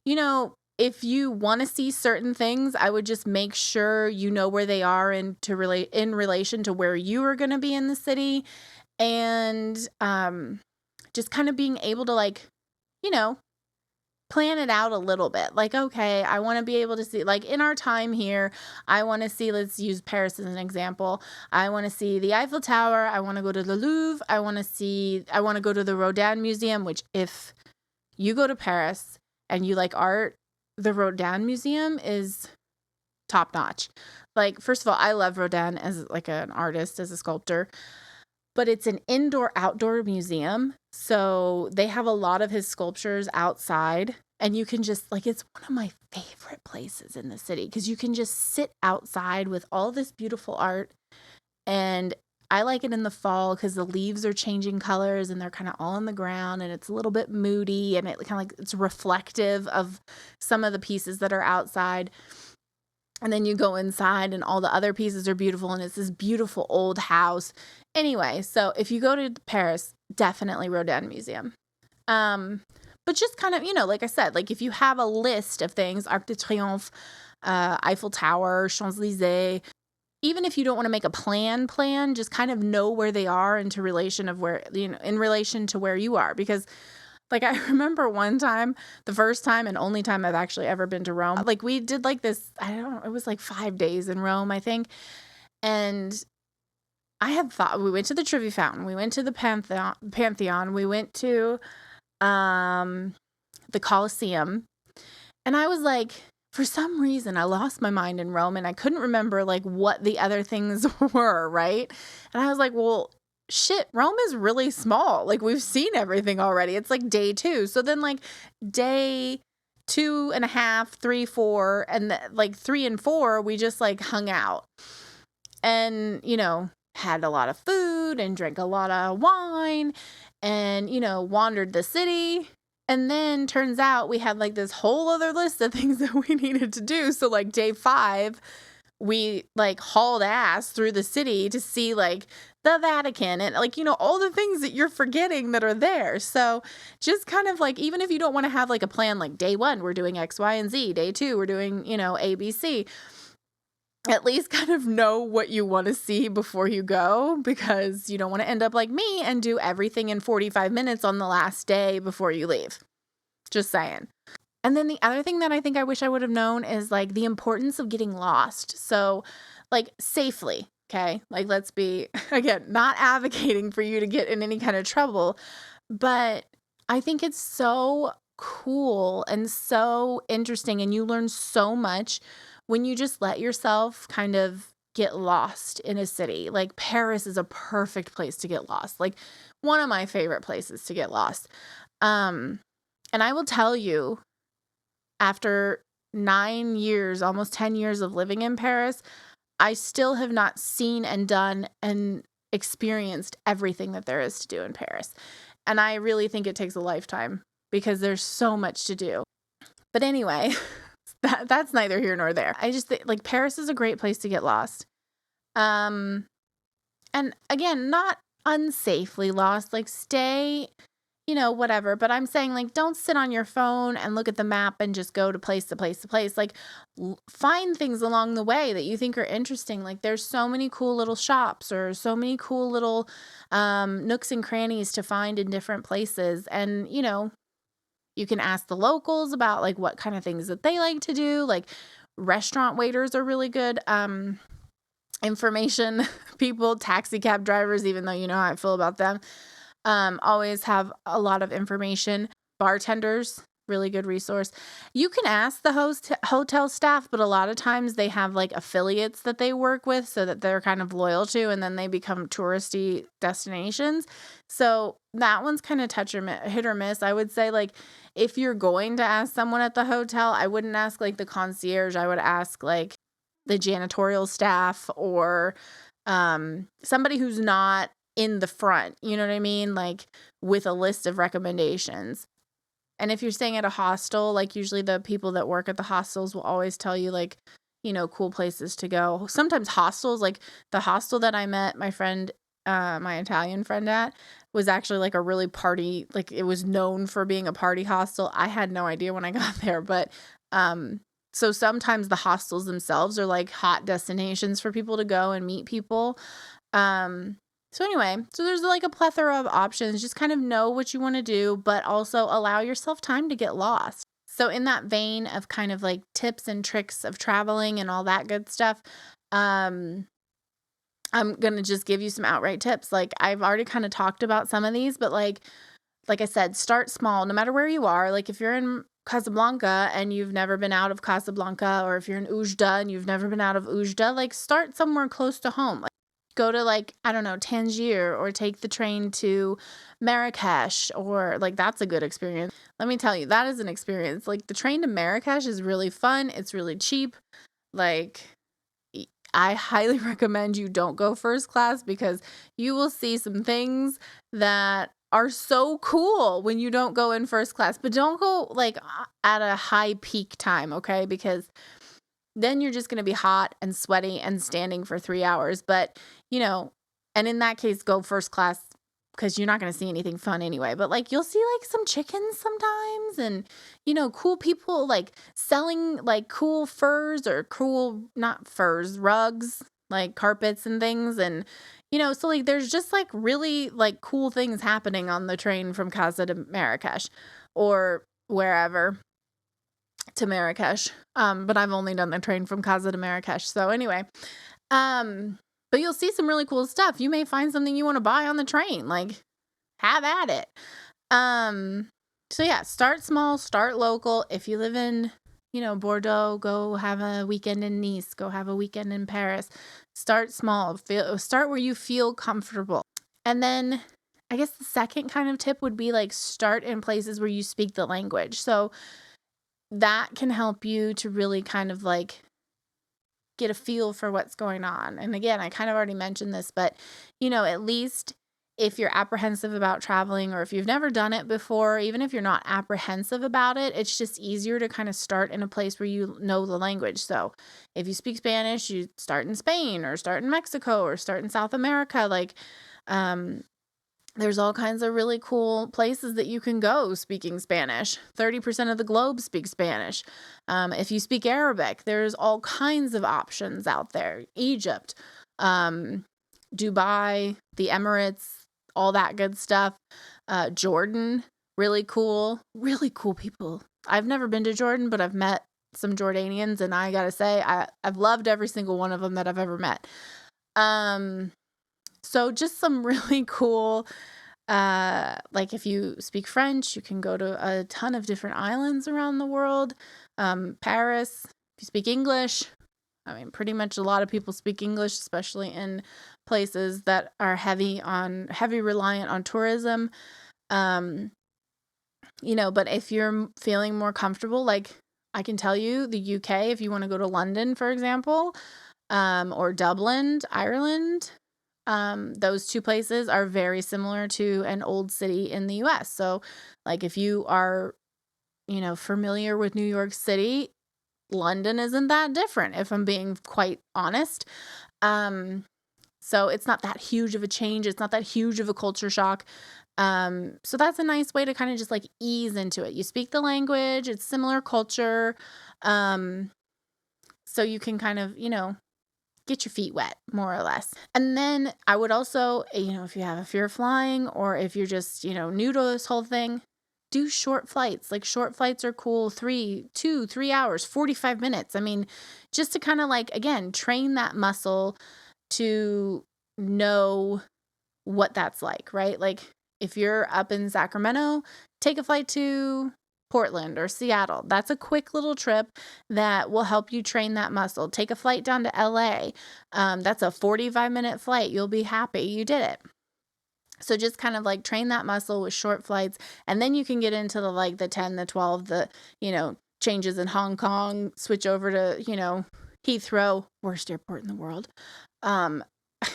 you know, if you want to see certain things, I would just make sure you know where they are in relation to where you are going to be in the city. And just kind of being able to, like, you know, plan it out a little bit. Like, okay, I want to be able to see, like, in our time here, I want to see, let's use Paris as an example. I want to see the Eiffel Tower. I want to go to the Louvre. I want to go to the Rodin Museum, which, if you go to Paris and you like art, the Rodin Museum is top notch. Like, first of all, I love Rodin as like an artist, as a sculptor. But it's an indoor-outdoor museum, so they have a lot of his sculptures outside, and you can just, like, it's one of my favorite places in the city, because you can just sit outside with all this beautiful art. And I like it in the fall because the leaves are changing colors and they're kind of all on the ground, and it's a little bit moody, and it kind of like, it's reflective of some of the pieces that are outside. And then you go inside and all the other pieces are beautiful, and it's this beautiful old house. Anyway, so if you go to Paris, definitely Rodin Museum. But just kind of, you know, like I said, like, if you have a list of things, Arc de Triomphe, Eiffel Tower, Champs-Élysées, even if you don't want to make a plan, just kind of know where they are in relation to where you are. Because, like, I remember one time, the first time and only time I've actually ever been to Rome, like, we did like this, I don't know, it was like 5 days in Rome, I think. And I had thought, we went to the Trevi Fountain, we went to the Pantheon, we went to the Colosseum. And I was like, for some reason, I lost my mind in Rome, and I couldn't remember, like, what the other things were, right? And I was like, well, shit, Rome is really small. Like, we've seen everything already. It's like day 2. So then, like, day 2.5, 3, 4, and like 3 and 4, we just like hung out and, you know, had a lot of food and drank a lot of wine and, you know, wandered the city. And then turns out we had like this whole other list of things that we needed to do. So like day 5, we like hauled ass through the city to see like the Vatican and, like, you know, all the things that you're forgetting that are there. So just kind of like, even if you don't want to have like a plan, like day 1, we're doing X, Y, and Z. Day 2, we're doing, you know, A, B, C. At least kind of know what you want to see before you go, because you don't want to end up like me and do everything in 45 minutes on the last day before you leave. Just saying. And then the other thing that I think I wish I would have known is like the importance of getting lost. So like safely, okay? Like, let's be, again, not advocating for you to get in any kind of trouble, but I think it's so cool and so interesting, and you learn so much when you just let yourself kind of get lost in a city. Like, Paris is a perfect place to get lost. Like, one of my favorite places to get lost. And I will tell you, after 9 years, almost 10 years of living in Paris, I still have not seen and done and experienced everything that there is to do in Paris. And I really think it takes a lifetime, because there's so much to do. But anyway, that's neither here nor there. I just think like Paris is a great place to get lost. And again, not unsafely lost, like stay, whatever. But I'm saying like don't sit on your phone and look at the map and just go to place to place to place. Like find things along the way that you think are interesting. Like there's so many cool little shops or so many cool little nooks and crannies to find in different places. And, you can ask the locals about like what kind of things that they like to do. Like restaurant waiters are really good information people, taxi cab drivers, even though you know how I feel about them, always have a lot of information. Bartenders, really good resource. You can ask the hotel staff, but a lot of times they have like affiliates that they work with so that they're kind of loyal to, and then they become touristy destinations. So that one's kind of hit or miss. I would say like if you're going to ask someone at the hotel, I wouldn't ask like the concierge. I would ask like the janitorial staff or somebody who's not in the front, you know what I mean? Like with a list of recommendations. And if you're staying at a hostel, like usually the people that work at the hostels will always tell you like, cool places to go. Sometimes hostels, like the hostel that I met my friend, my Italian friend at, was actually like a really party, like it was known for being a party hostel. I had no idea when I got there, but so sometimes the hostels themselves are like hot destinations for people to go and meet people. So anyway, so there's like a plethora of options. Just kind of know what you want to do, but also allow yourself time to get lost. So in that vein of kind of like tips and tricks of traveling and all that good stuff, I'm going to just give you some outright tips. Like I've already kind of talked about some of these, but like I said, start small, no matter where you are. Like if you're in Casablanca and you've never been out of Casablanca, or if you're in Oujda and you've never been out of Oujda, like start somewhere close to home. Like go to like, I don't know, Tangier, or take the train to Marrakesh, or like that's a good experience. Let me tell you, that is an experience. Like the train to Marrakesh is really fun. It's really cheap. Like I highly recommend you don't go first class because you will see some things that are so cool when you don't go in first class, but don't go like at a high peak time, okay? Because then you're just going to be hot and sweaty and standing for 3 hours. But, and in that case, go first class because you're not going to see anything fun anyway. But like you'll see like some chickens sometimes and, cool people like selling like cool furs or cool, not furs, rugs, like carpets and things. And, so like there's just like really like cool things happening on the train from Casa to Marrakesh or wherever to Marrakesh. But I've only done the train from Casa to Marrakesh. So anyway, but you'll see some really cool stuff. You may find something you want to buy on the train. Like have at it. So yeah, start small, start local. If you live in, Bordeaux, go have a weekend in Nice, go have a weekend in Paris. Start small, start where you feel comfortable. And then I guess the second kind of tip would be like start in places where you speak the language. So that can help you to really kind of like get a feel for what's going on. And again, I kind of already mentioned this, but at least if you're apprehensive about traveling, or if you've never done it before, even if you're not apprehensive about it, it's just easier to kind of start in a place where you know the language. So if you speak Spanish, you start in Spain or start in Mexico or start in South America. Like, there's all kinds of really cool places that you can go speaking Spanish. 30% of the globe speaks Spanish. If you speak Arabic, there's all kinds of options out there. Egypt, Dubai, the Emirates, all that good stuff. Jordan, really cool people. I've never been to Jordan, but I've met some Jordanians, and I gotta say, I've loved every single one of them that I've ever met. So just some really cool, like if you speak French, you can go to a ton of different islands around the world. Paris, if you speak English, I mean, pretty much a lot of people speak English, especially in places that are heavy reliant on tourism. But if you're feeling more comfortable, like I can tell you the UK, if you want to go to London, for example, or Dublin, Ireland, those two places are very similar to an old city in the US. So like if you are, familiar with New York City, London isn't that different, if I'm being quite honest. So it's not that huge of a change. It's not that huge of a culture shock. So that's a nice way to kind of just like ease into it. You speak the language, it's similar culture. So you can kind of, get your feet wet, more or less. And then I would also, if you have a fear of flying, or if you're just, new to this whole thing, do short flights. Like, short flights are cool. 3 hours, 45 minutes. I mean, just to kind of like, again, train that muscle to know what that's like, right? Like, if you're up in Sacramento, take a flight to Portland or Seattle. That's a quick little trip that will help you train that muscle. Take a flight down to LA. That's a 45-minute flight. You'll be happy you did it. So just kind of like train that muscle with short flights, and then you can get into the 10, the 12, the, changes in Hong Kong, switch over to, Heathrow, worst airport in the world.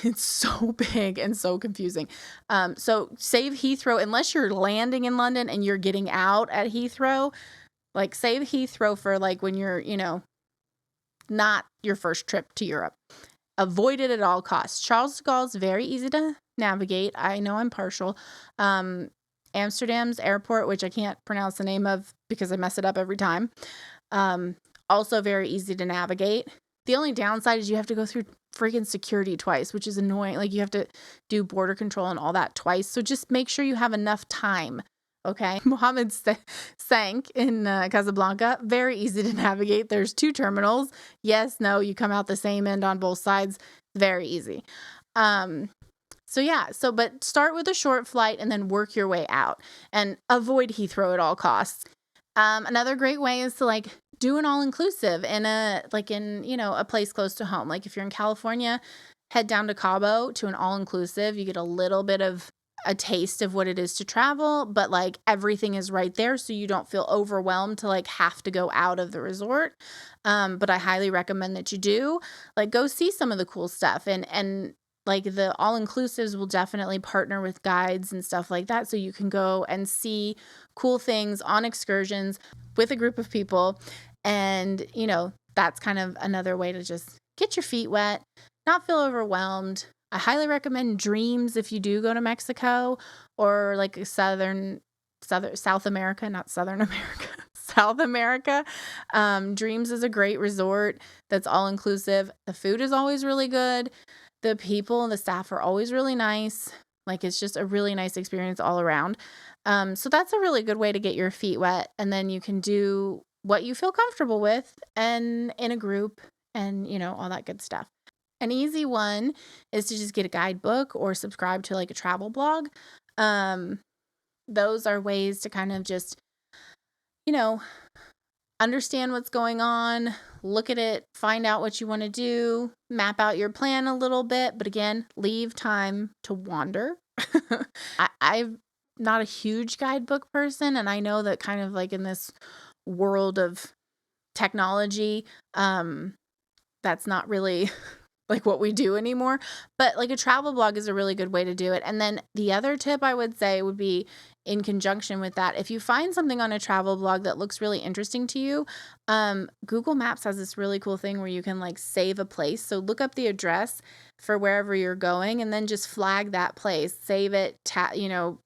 It's so big and so confusing. So save Heathrow, unless you're landing in London and you're getting out at Heathrow, like save Heathrow for like when you're, not your first trip to Europe. Avoid it at all costs. Charles de Gaulle is very easy to navigate. I know I'm partial. Amsterdam's airport, which I can't pronounce the name of because I mess it up every time. Also very easy to navigate. The only downside is you have to go through freaking security twice, which is annoying. Like, you have to do border control and all that twice. So just make sure you have enough time. Okay. Mohammed sank in Casablanca. Very easy to navigate. There's 2 terminals. Yes, no, you come out the same end on both sides. Very easy. But start with a short flight and then work your way out, and avoid Heathrow at all costs. Another great way is to do an all-inclusive in a place close to home. Like, if you're in California, head down to Cabo to an all-inclusive. You get a little bit of a taste of what it is to travel, but everything is right there, so you don't feel overwhelmed to have to go out of the resort. But I highly recommend that you do go see some of the cool stuff, and the all-inclusives will definitely partner with guides and stuff like that, so you can go and see cool things on excursions with a group of people. And, that's kind of another way to just get your feet wet, not feel overwhelmed. I highly recommend Dreams if you do go to Mexico, or South America, not Southern America, South America. Dreams is a great resort that's all-inclusive. The food is always really good. The people and the staff are always really nice. It's just a really nice experience all around. So that's a really good way to get your feet wet. And then you can do what you feel comfortable with, and in a group, and, all that good stuff. An easy one is to just get a guidebook or subscribe to a travel blog. Those are ways to kind of just, understand what's going on, look at it, find out what you want to do, map out your plan a little bit, but again, leave time to wander. I'm not a huge guidebook person, and I know that kind of in this world of technology, that's not really what we do anymore, but a travel blog is a really good way to do it. And then the other tip I would say would be, in conjunction with that, if you find something on a travel blog that looks really interesting to you, Google Maps has this really cool thing where you can save a place. So look up the address for wherever you're going, and then just flag that place, save it,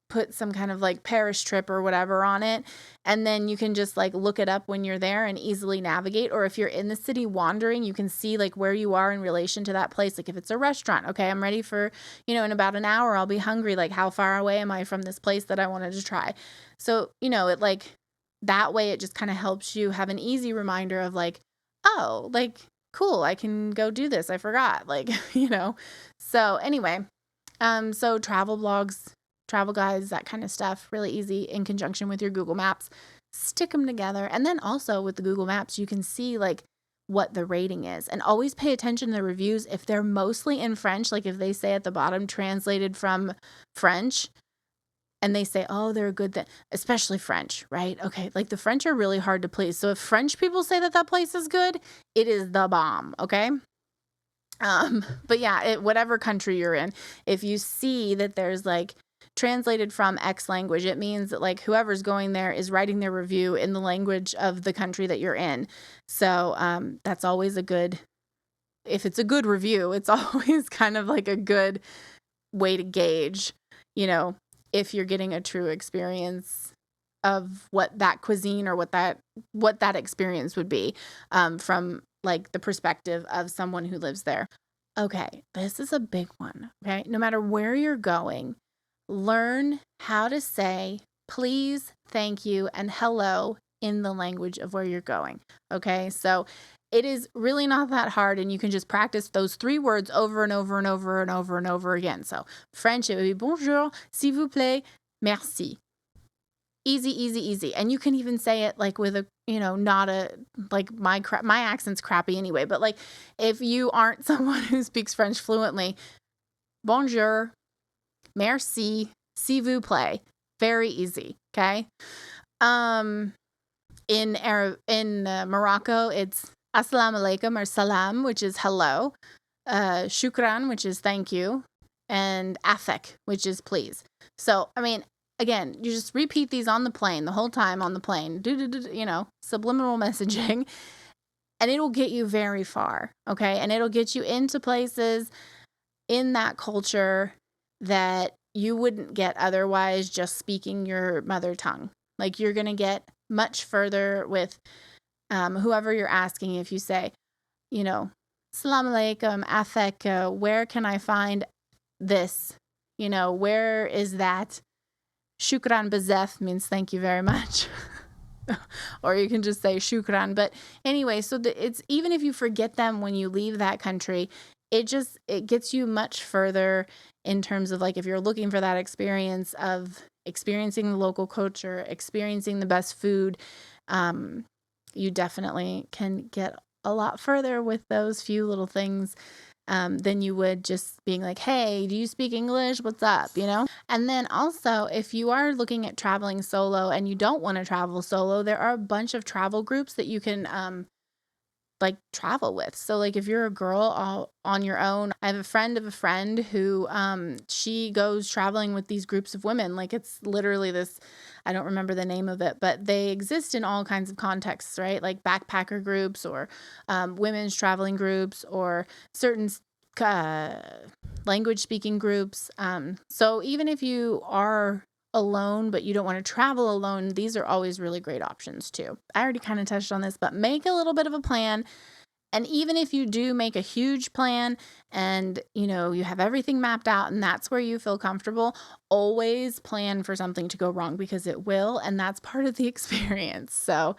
put some kind of Paris trip or whatever on it. And then you can just look it up when you're there and easily navigate. Or if you're in the city wandering, you can see where you are in relation to that place. If it's a restaurant, okay, I'm ready for, in about an hour, I'll be hungry. How far away am I from this place that I wanted to try? So, it that way, it just kind of helps you have an easy reminder of oh, cool, I can go do this. I forgot, So anyway, so travel blogs, travel guides, that kind of stuff, really easy in conjunction with your Google Maps. Stick them together. And then also with the Google Maps, you can see what the rating is, and always pay attention to the reviews. If they're mostly in French, if they say at the bottom, translated from French, and they say, oh, they're good, especially French, right? Okay, the French are really hard to please. So if French people say that place is good, it is the bomb, okay? But yeah, whatever country you're in, if you see that there's translated from X language. It means that like whoever's going there is writing their review in the language of the country that you're in. So that's always a good, if it's a good review, it's always kind of like a good way to gauge, if you're getting a true experience of what that cuisine or what that experience would be from like the perspective of someone who lives there. Okay, this is a big one. Okay, no matter where you're going, learn how to say please, thank you, and hello in the language of where you're going. Okay, so it is really not that hard, and you can just practice those 3 words over and over and over and over and over again. So French, it would be bonjour, s'il vous plaît, merci. Easy, easy, easy. And you can even say it like with a, not a, like my accent's crappy anyway, but like if you aren't someone who speaks French fluently, bonjour, merci, s'il vous plaît. Very easy. Okay. In Morocco, it's assalamu alaikum or salam, which is hello, shukran, which is thank you, and afek, which is please. So, I mean, again, you just repeat these on the plane the whole time on the plane, subliminal messaging, and it'll get you very far, okay? And it'll get you into places in that culture that you wouldn't get otherwise just speaking your mother tongue. Like you're going to get much further with whoever you're asking if you say, Assalamu alaikum, afek, where can I find this? Where is that? Shukran bazef means thank you very much. Or you can just say shukran. But anyway, so it's even if you forget them when you leave that country, it gets you much further in terms of like if you're looking for that experience of experiencing the local culture, experiencing the best food, you definitely can get a lot further with those few little things than you would just being like, hey, do you speak English? What's up? And then also, if you are looking at traveling solo and you don't want to travel solo, there are a bunch of travel groups that you can like travel with. So like if you're a girl all on your own, I have a friend of a friend who she goes traveling with these groups of women. Like it's literally this, I don't remember the name of it, but they exist in all kinds of contexts, right? Like backpacker groups or women's traveling groups or certain language speaking groups. So even if you are alone, but you don't want to travel alone, these are always really great options too. I already kind of touched on this, but make a little bit of a plan. And even if you do make a huge plan and, you have everything mapped out and that's where you feel comfortable, always plan for something to go wrong because it will. And that's part of the experience. So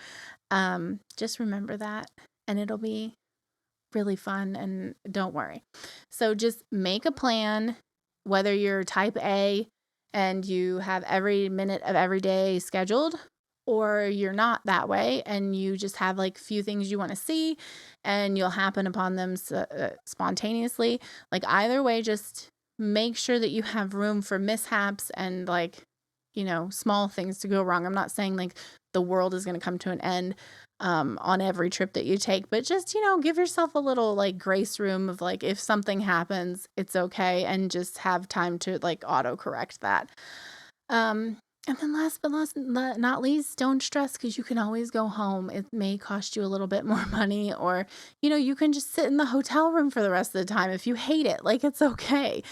just remember that and it'll be really fun and don't worry. So just make a plan, whether you're type A and you have every minute of every day scheduled, or you're not that way and you just have like few things you want to see and you'll happen upon them spontaneously. Like either way, just make sure that you have room for mishaps and like, small things to go wrong. I'm not saying like the world is going to come to an end on every trip that you take, but just, give yourself a little like grace room of like, if something happens, it's okay. And just have time to like autocorrect that. And then last but not least, don't stress because you can always go home. It may cost you a little bit more money or, you can just sit in the hotel room for the rest of the time if you hate it. Like it's okay.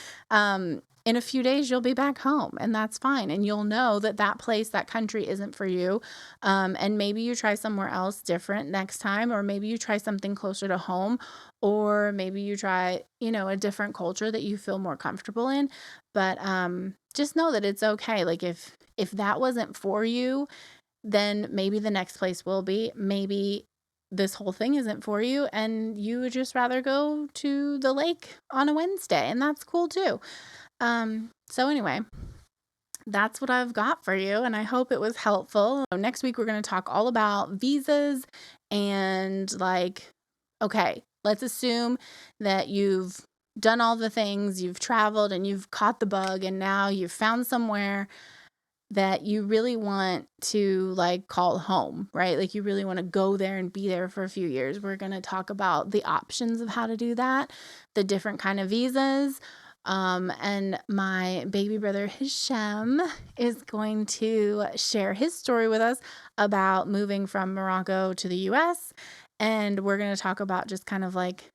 In a few days, you'll be back home and that's fine. And you'll know that place, that country isn't for you. And maybe you try somewhere else different next time, or maybe you try something closer to home, or maybe you try, a different culture that you feel more comfortable in. But just know that it's okay. Like if that wasn't for you, then maybe the next place will be. Maybe this whole thing isn't for you and you would just rather go to the lake on a Wednesday, and that's cool too. So anyway, that's what I've got for you, and I hope it was helpful. Next week, we're going to talk all about visas and okay, let's assume that you've done all the things, you've traveled and you've caught the bug, and now you've found somewhere that you really want to call home, right? Like you really want to go there and be there for a few years. We're going to talk about the options of how to do that, the different kind of visas, And my baby brother Hisham is going to share his story with us about moving from Morocco to the US. And we're going to talk about just kind of like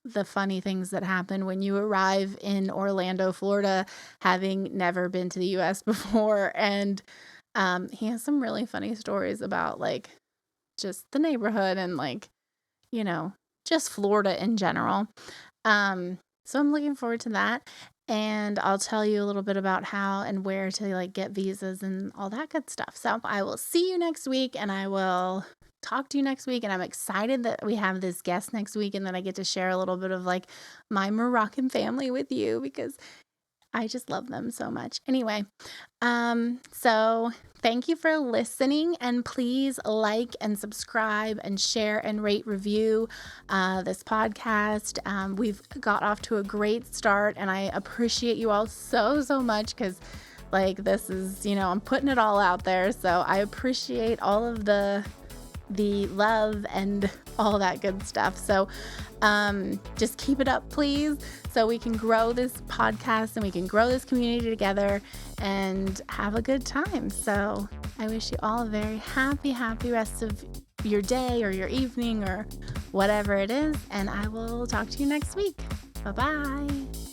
the funny things that happen when you arrive in Orlando, Florida, having never been to the US before. And he has some really funny stories about like just the neighborhood and like, you know, just Florida in general. So I'm looking forward to that. And I'll tell you a little bit about how and where to like get visas and all that good stuff. So I will see you next week, and I will talk to you next week. And I'm excited that we have this guest next week and that I get to share a little bit of like my Moroccan family with you, because I just love them so much. Anyway, so thank you for listening, and please like and subscribe and share and rate, review this podcast. We've got off to a great start, and I appreciate you all so, so much, because like this is, I'm putting it all out there. So I appreciate all of the love and all that good stuff. So just keep it up, please, so we can grow this podcast and we can grow this community together and have a good time. So I wish you all a very happy rest of your day or your evening or whatever it is. And I will talk to you next week. Bye-bye.